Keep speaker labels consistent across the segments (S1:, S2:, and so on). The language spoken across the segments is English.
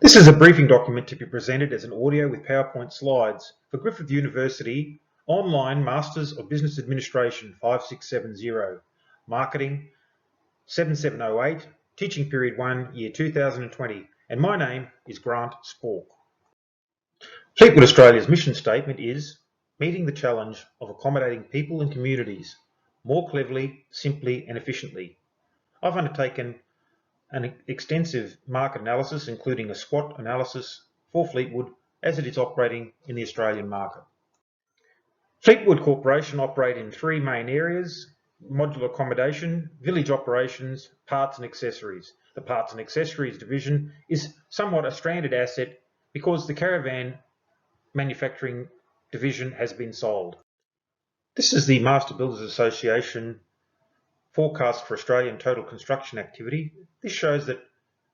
S1: This is a briefing document to be presented as an audio with PowerPoint slides for Griffith University Online Masters of Business Administration 5670, Marketing 7708, Teaching Period 1, Year 2020, and my name is Grant Spork. Fleetwood Australia's mission statement is meeting the challenge of accommodating people and communities more cleverly, simply and efficiently. I've undertaken an extensive market analysis, including a SWOT analysis for Fleetwood as it is operating in the Australian market. Fleetwood Corporation operate in three main areas: modular accommodation, village operations, parts and accessories. The parts and accessories division is somewhat a stranded asset because the caravan manufacturing division has been sold. This is the Master Builders Association forecast for Australian total construction activity. This shows that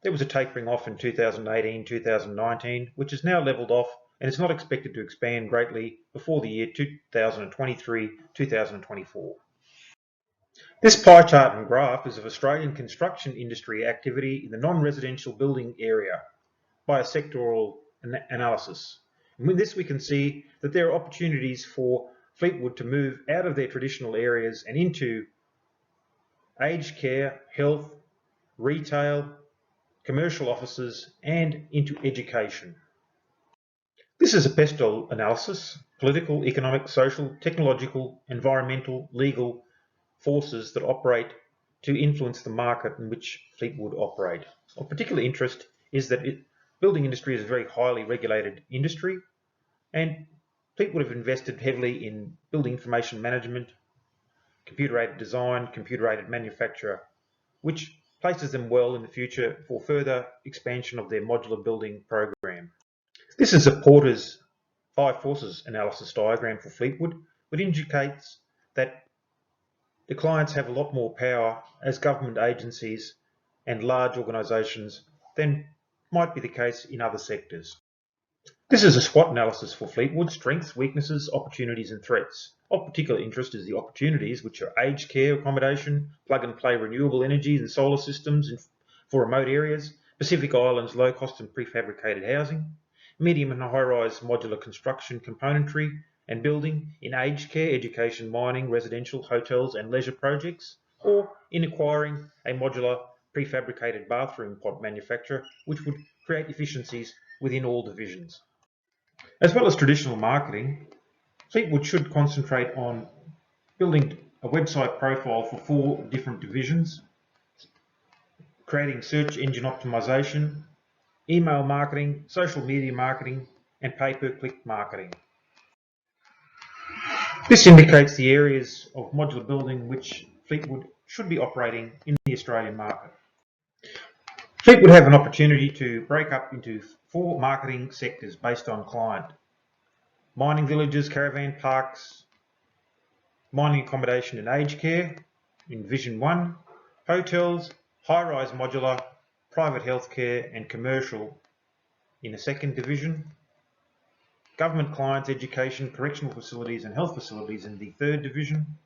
S1: there was a tapering off in 2018-2019, which has now levelled off and is not expected to expand greatly before the year 2023-2024. This pie chart and graph is of Australian construction industry activity in the non-residential building area by a sectoral analysis. And with this we can see that there are opportunities for Fleetwood to move out of their traditional areas and into aged care, health, retail, commercial offices, and into education. This is a pestle analysis: political, economic, social, technological, environmental, legal forces that operate to influence the market in which Fleetwood operate. Of particular interest is that building industry is a very highly regulated industry, and Fleetwood have invested heavily in building information management, computer-aided design, computer-aided manufacture, which places them well in the future for further expansion of their modular building program. This is a Porter's 5 forces analysis diagram for Fleetwood, which indicates that the clients have a lot more power as government agencies and large organisations than might be the case in other sectors. This is a SWOT analysis for Fleetwood: strengths, weaknesses, opportunities and threats. Of particular interest is the opportunities, which are aged care accommodation, plug-and-play renewable energies and solar systems for remote areas, Pacific Islands low-cost and prefabricated housing, medium and high-rise modular construction componentry and building in aged care, education, mining, residential, hotels and leisure projects, or in acquiring a modular prefabricated bathroom pod manufacturer, which would create efficiencies within all divisions. As well as traditional marketing, Fleetwood should concentrate on building a website profile for 4 different divisions, creating search engine optimization, email marketing, social media marketing, and pay-per-click marketing. This indicates the areas of modular building which Fleetwood should be operating in the Australian market. Fleetwood have an opportunity to break up into 4 marketing sectors based on client: mining villages, caravan parks, mining accommodation and aged care in Division 1, hotels, high-rise modular, private healthcare and commercial in the 2nd division, government clients, education, correctional facilities and health facilities in the 3rd division,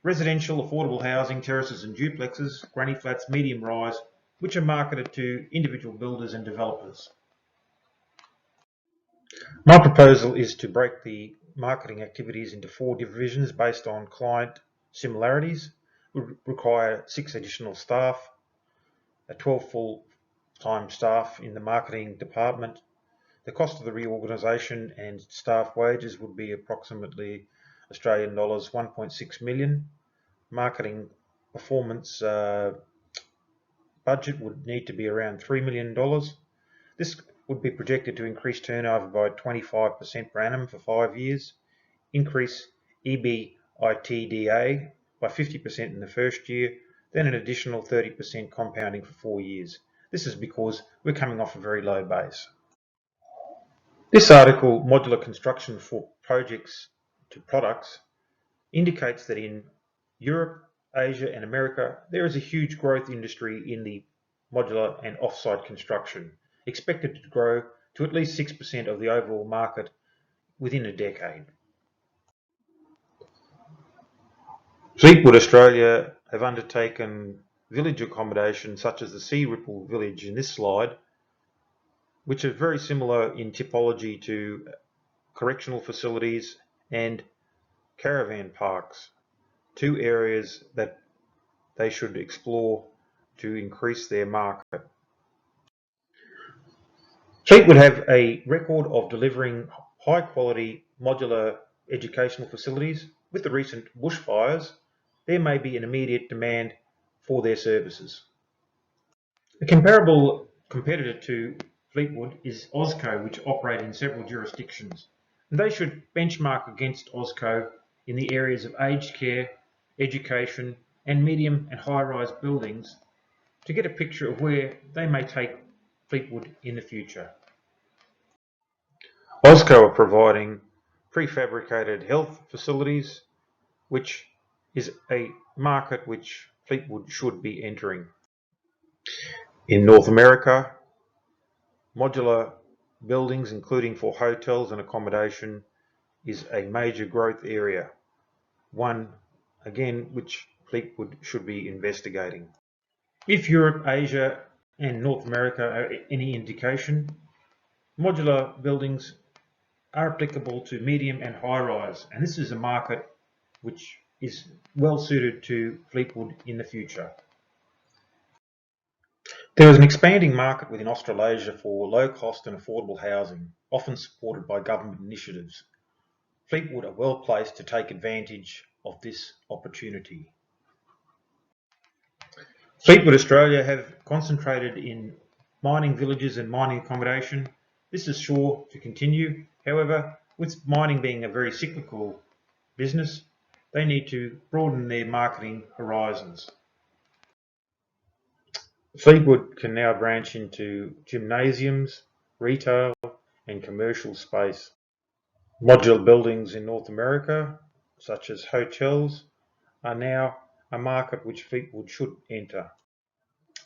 S1: residential affordable housing, terraces and duplexes, granny flats, medium rise, which are marketed to individual builders and developers. My proposal is to break the marketing activities into 4 divisions based on client similarities. Would require 6 additional staff, 12 full-time staff in the marketing department. The cost of the reorganisation and staff wages would be approximately Australian dollars 1.6 million. Marketing performance budget would need to be around $3 million. This would be projected to increase turnover by 25% per annum for 5 years, increase EBITDA by 50% in the first year, then an additional 30% compounding for 4 years. This is because we're coming off a very low base. This article, Modular Construction for Projects to Products, indicates that in Europe, Asia and America, there is a huge growth industry in the modular and off-site construction, expected to grow to at least 6% of the overall market within a decade. Fleetwood Australia have undertaken village accommodation such as the Sea Ripple village in this slide which are very similar in typology to correctional facilities and caravan parks, two areas that they should explore to increase their market. Fleetwood have a record of delivering high quality modular educational facilities. With the recent bushfires, there may be an immediate demand for their services. A comparable competitor to Fleetwood is Osco, which operate in several jurisdictions. And they should benchmark against Osco in the areas of aged care, education, and medium and high-rise buildings to get a picture of where they may take Fleetwood in the future. Osco are providing prefabricated health facilities, which is a market which Fleetwood should be entering. In North America, modular buildings, including for hotels and accommodation, is a major growth area, one again which Fleetwood should be investigating. If Europe, Asia and North America are any indication, modular buildings are applicable to medium and high rise, and this is a market which is well suited to Fleetwood in the future. There is an expanding market within Australasia for low cost and affordable housing, often supported by government initiatives. Fleetwood are well placed to take advantage of this opportunity. Fleetwood Australia have concentrated in mining villages and mining accommodation. This is sure to continue. However, with mining being a very cyclical business, they need to broaden their marketing horizons. Fleetwood can now branch into gymnasiums, retail and commercial space. Modular buildings in North America, such as hotels, are now a market which Fleetwood should enter.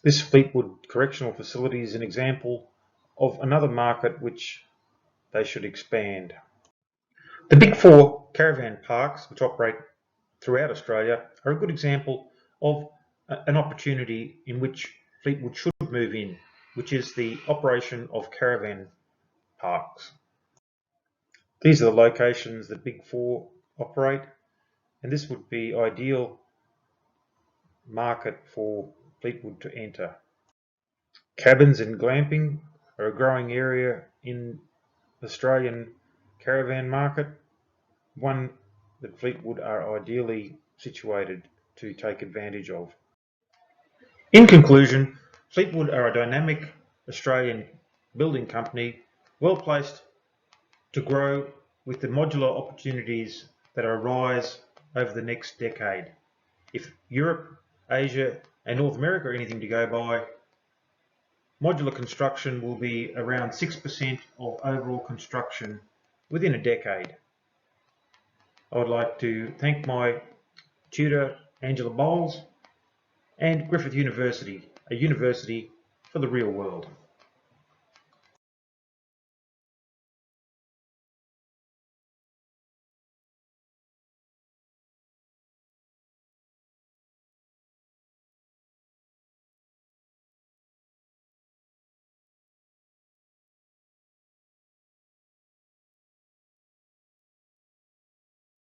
S1: This Fleetwood Correctional Facility is an example of another market which they should expand. The Big Four caravan parks, which operate throughout Australia, are a good example of an opportunity in which Fleetwood should move in, which is the operation of caravan parks. These are the locations that Big Four operate, and this would be ideal market for Fleetwood to enter. Cabins and glamping are a growing area in the Australian caravan market, one that Fleetwood are ideally situated to take advantage of. In conclusion, Fleetwood are a dynamic Australian building company, well placed to grow with the modular opportunities that arise over the next decade. If Europe, Asia and North America are anything to go by, modular construction will be around 6% of overall construction within a decade. I would like to thank my tutor, Angela Bowles, and Griffith University, a university for the real world.